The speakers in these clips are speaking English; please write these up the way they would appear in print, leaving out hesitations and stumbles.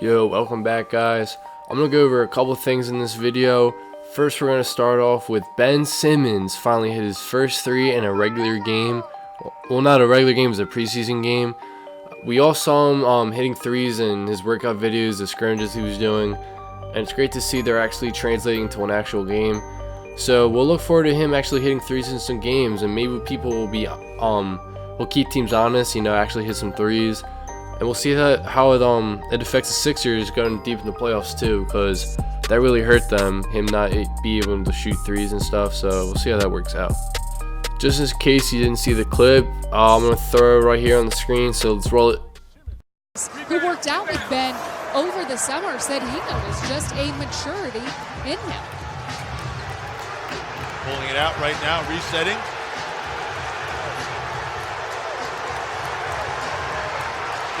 Yo, welcome back guys. I'm gonna go over a couple things in this video. First, we're gonna start off with Ben Simmons finally hit his first three in a regular game. Well, not a regular game, it was a preseason game. We all saw him hitting threes in his workout videos, the scrimmages he was doing, and it's great to see they're actually translating to an actual game. So we'll look forward to him actually hitting threes in some games, and maybe people will be will keep teams honest, actually hit some threes. And we'll see how it affects the Sixers going deep in the playoffs too, because that really hurt them, him not be able to shoot threes and stuff. So we'll see how that works out. Just in case you didn't see the clip, I'm going to throw it right here on the screen, so let's roll it. Who worked out with Ben over the summer said he noticed just a maturity in him. Pulling it out right now, resetting.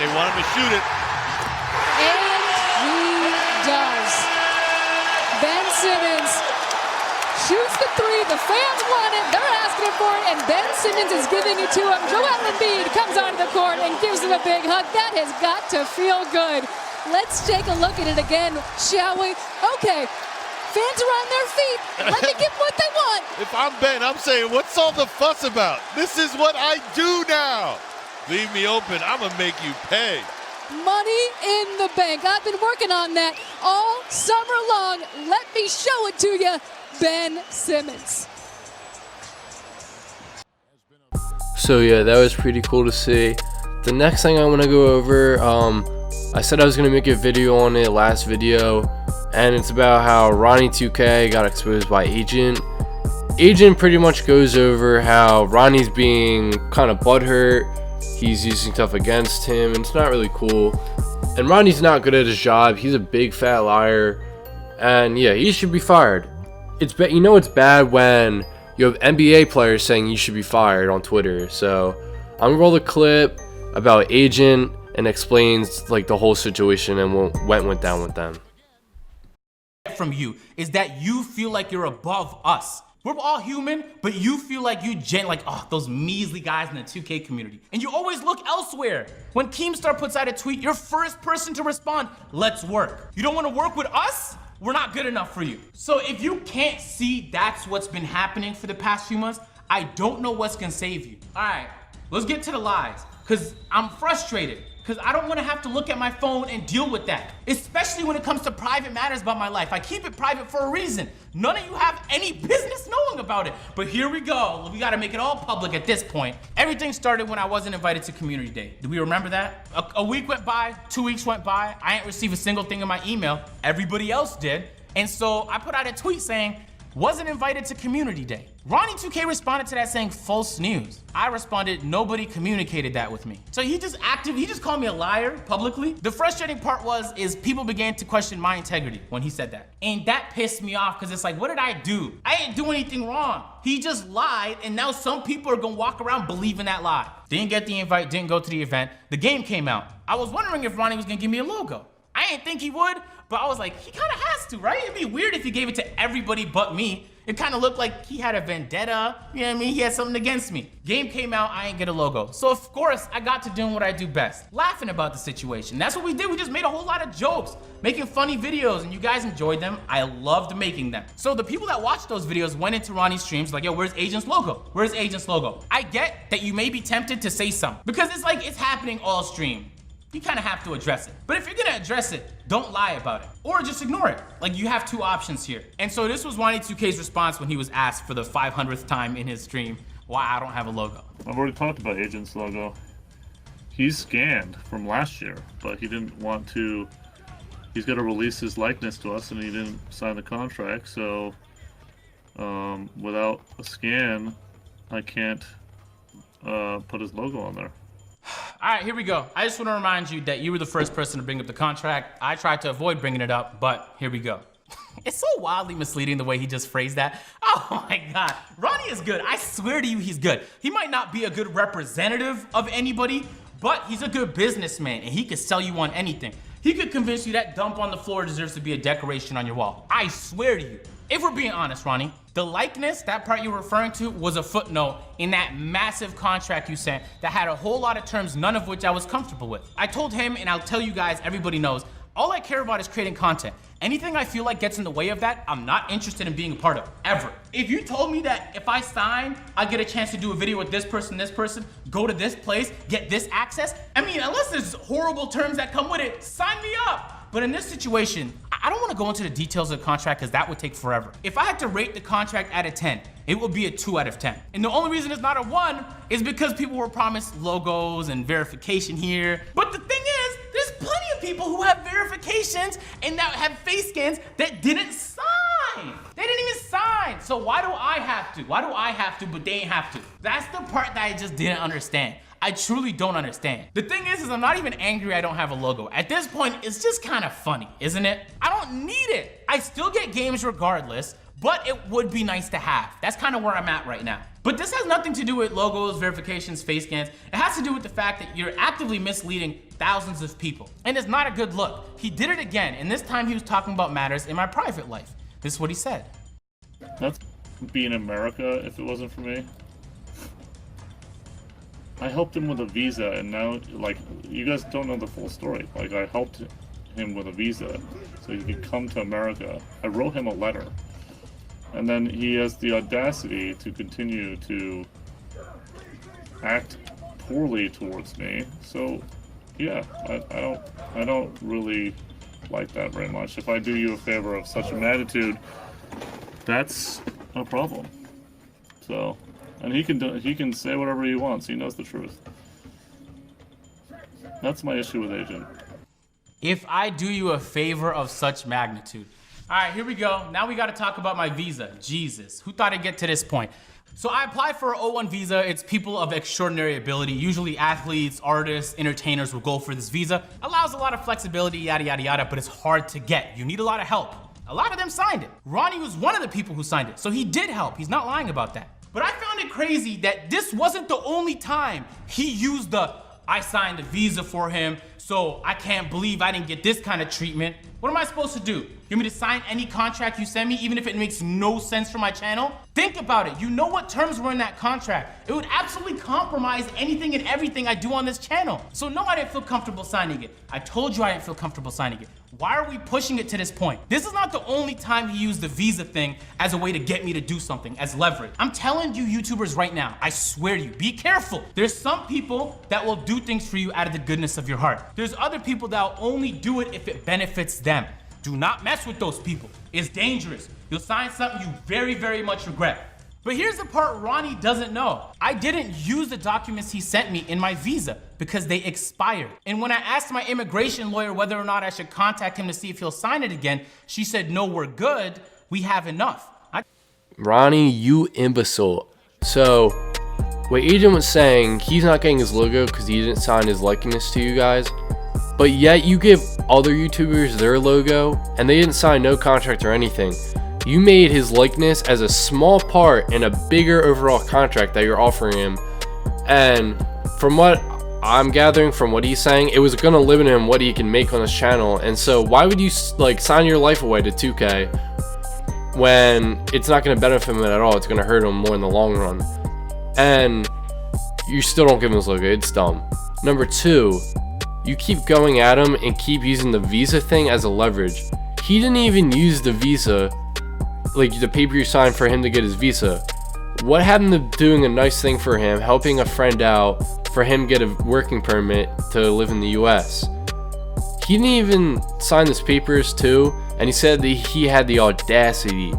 They want him to shoot it. And he does. Ben Simmons shoots the three. The fans want it. They're asking for it. And Ben Simmons is giving it to him. Joel Embiid comes onto the court and gives him a big hug. That has got to feel good. Let's take a look at it again, shall we? Okay. Fans are on their feet. Let me get what they want. If I'm Ben, I'm saying, what's all the fuss about? This is what I do now. Leave me open. I'm going to make you pay. Money in the bank. I've been working on that all summer long. Let me show it to you, Ben Simmons. So yeah, that was pretty cool to see. The next thing I want to go over, I said I was going to make a video on it last video, and it's about how Ronnie 2K got exposed by Agent. Agent pretty much goes over how Ronnie's being kind of butthurt. He's using stuff against him, and it's not really cool. And Ronnie's not good at his job. He's a big fat liar, and yeah, he should be fired. It's bad when you have NBA players saying you should be fired on Twitter. So I'm gonna roll the clip about Agent and explains like the whole situation and what went down with them. From you is that you feel like you're above us. We're all human, but you feel like those measly guys in the 2K community. And you always look elsewhere. When Keemstar puts out a tweet, you're first person to respond, let's work. You don't want to work with us? We're not good enough for you. So if you can't see that's what's been happening for the past few months, I don't know what's gonna save you. All right, let's get to the lies, because I'm frustrated. Because I don't want to have to look at my phone and deal with that. Especially when it comes to private matters about my life. I keep it private for a reason. None of you have any business knowing about it. But here we go. We got to make it all public at this point. Everything started when I wasn't invited to community day. Do we remember that? A week went by, 2 weeks went by. I didn't receive a single thing in my email. Everybody else did. And so I put out a tweet saying, wasn't invited to community day. Ronnie 2K responded to that saying false news. I responded, nobody communicated that with me. So he just called me a liar publicly. The frustrating part is people began to question my integrity when he said that. And that pissed me off because it's like, what did I do? I didn't do anything wrong. He just lied, and now some people are gonna walk around believing that lie. Didn't get the invite, didn't go to the event. The game came out. I was wondering if Ronnie was gonna give me a logo. I didn't think he would, but I was like, he kind of has to, right? It'd be weird if he gave it to everybody but me. It kind of looked like he had a vendetta, you know what I mean? He had something against me. Game came out, I didn't get a logo. So of course, I got to doing what I do best, laughing about the situation. That's what we did, we just made a whole lot of jokes, making funny videos, and you guys enjoyed them. I loved making them. So the people that watched those videos went into Ronnie's streams like, yo, where's Agent's logo? Where's Agent's logo? I get that you may be tempted to say something, because it's like, it's happening all stream. You kind of have to address it. But if you're gonna address it, don't lie about it. Or just ignore it. Like, you have two options here. And so this was Ronnie 2K's response when he was asked for the 500th time in his stream why I don't have a logo. I've already talked about Agent's logo. He's scanned from last year, but he didn't want to. He's got to release his likeness to us, and he didn't sign the contract. So without a scan, I can't put his logo on there. All right, here we go. I just want to remind you that you were the first person to bring up the contract. I tried to avoid bringing it up, but here we go. It's so wildly misleading the way he just phrased that. Oh my God, Ronnie is good. I swear to you, he's good. He might not be a good representative of anybody, but he's a good businessman, and he could sell you on anything. He could convince you that dump on the floor deserves to be a decoration on your wall. I swear to you. If we're being honest, Ronnie, the likeness, that part you were referring to, was a footnote in that massive contract you sent that had a whole lot of terms, none of which I was comfortable with. I told him, and I'll tell you guys, everybody knows, All I care about is creating content. Anything I feel like gets in the way of that, I'm not interested in being a part of, ever. If you told me that if I sign, I get a chance to do a video with this person, go to this place, get this access, I mean, unless there's horrible terms that come with it, sign me up. But in this situation, I don't want to go into the details of the contract because that would take forever. If I had to rate the contract out of 10, it would be a 2 out of 10. And the only reason it's not a 1 is because people were promised logos and verification here. But the thing is, there's plenty of people who have verifications and that have face scans that didn't sign. They didn't even sign. So why do I have to? Why do I have to, but they ain't have to? That's the part that I just didn't understand. I truly don't understand. The thing is I'm not even angry I don't have a logo. At this point, it's just kind of funny, isn't it? I don't need it. I still get games regardless, but it would be nice to have. That's kind of where I'm at right now. But this has nothing to do with logos, verifications, face scans. It has to do with the fact that you're actively misleading thousands of people. And it's not a good look. He did it again, and this time he was talking about matters in my private life. This is what he said. That's be in America if it wasn't for me. I helped him with a visa, and now, like, you guys don't know the full story. Like, I helped him with a visa so he could come to America. I wrote him a letter. And then he has the audacity to continue to act poorly towards me. So, yeah, I don't really like that very much. If I do you a favor of such a magnitude, that's a problem. So... And he can say whatever he wants. He knows the truth. That's my issue with Agent. If I do you a favor of such magnitude. All right, here we go. Now we got to talk about my visa. Jesus, who thought I'd get to this point? So I applied for an O1 visa. It's people of extraordinary ability. Usually athletes, artists, entertainers will go for this visa. Allows a lot of flexibility, yada, yada, yada, but it's hard to get. You need a lot of help. A lot of them signed it. Ronnie was one of the people who signed it. So he did help. He's not lying about that. But I found it crazy that this wasn't the only time he used I signed the visa for him, so I can't believe I didn't get this kind of treatment. What am I supposed to do? You want me to sign any contract you send me, even if it makes no sense for my channel? Think about it. You know what terms were in that contract. It would absolutely compromise anything and everything I do on this channel. So no, I didn't feel comfortable signing it. I told you I didn't feel comfortable signing it. Why are we pushing it to this point? This is not the only time he used the visa thing as a way to get me to do something, as leverage. I'm telling you YouTubers right now, I swear to you, be careful. There's some people that will do things for you out of the goodness of your heart. There's other people that will only do it if it benefits them. Do not mess with those people. It's dangerous. You'll sign something you very, very much regret. But here's the part Ronnie doesn't know. I didn't use the documents he sent me in my visa because they expired. And when I asked my immigration lawyer whether or not I should contact him to see if he'll sign it again, she said, no, we're good. We have enough. Ronnie, you imbecile. So, what Agent was saying, he's not getting his logo because he didn't sign his likeness to you guys. But yet you give other YouTubers their logo and they didn't sign no contract or anything. You made his likeness as a small part in a bigger overall contract that you're offering him. And from what I'm gathering from what he's saying, it was going to limit him what he can make on his channel. And so why would you like sign your life away to 2K when it's not going to benefit him at all? It's going to hurt him more in the long run. And you still don't give him his logo. It's dumb. Number 2, you keep going at him and keep using the visa thing as a leverage. He didn't even use the visa, like the paper you signed for him to get his visa. What happened to doing a nice thing for him, helping a friend out for him get a working permit to live in the US? He didn't even sign his papers too, and he said that he had the audacity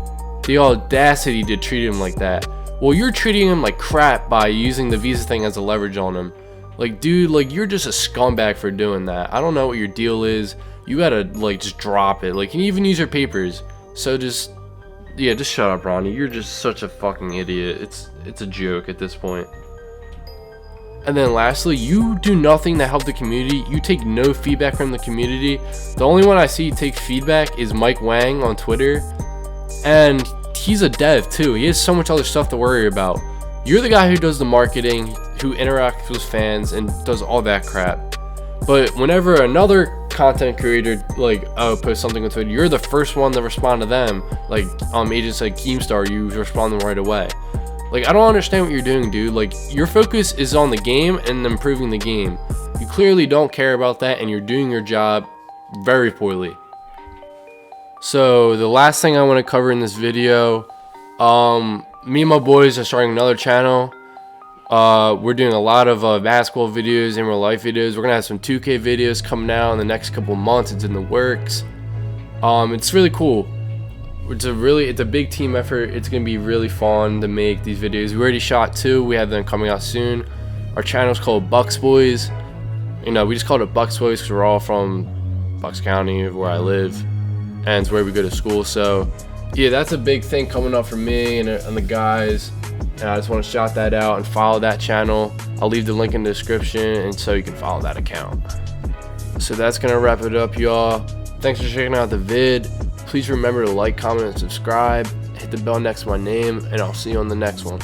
to treat him like that. Well, you're treating him like crap by using the visa thing as a leverage on him. Like, dude, like, you're just a scumbag for doing that. I don't know what your deal is. You gotta, like, just drop it. Like, you even use your papers. So just shut up, Ronnie. You're just such a fucking idiot. It's a joke at this point. And then lastly, you do nothing to help the community. You take no feedback from the community. The only one I see take feedback is Mike Wang on Twitter. And he's a dev, too. He has so much other stuff to worry about. You're the guy who does the marketing, who interacts with fans, and does all that crap. But whenever another content creator posts something on Twitter, you're the first one to respond to them. Like agents like Keemstar, you respond to them right away. Like, I don't understand what you're doing, dude. Like, your focus is on the game and improving the game. You clearly don't care about that, and you're doing your job very poorly. So the last thing I want to cover in this video, me and my boys are starting another channel. We're doing a lot of basketball videos and real life videos. We're gonna have some 2K videos coming out in the next couple months. It's in the works. It's really cool. It's a big team effort. It's gonna be really fun to make these videos. We already shot 2. We have them coming out soon. Our channel is called Bucks Boys. You know, we just called it Bucks Boys because we're all from Bucks County, where I live, and it's where we go to school. So yeah, that's a big thing coming up for me and the guys. And I just want to shout that out and follow that channel. I'll leave the link in the description, and so you can follow that account. So that's gonna wrap it up, y'all. Thanks for checking out the vid. Please remember to like, comment, and subscribe. Hit the bell next to my name, and I'll see you on the next one.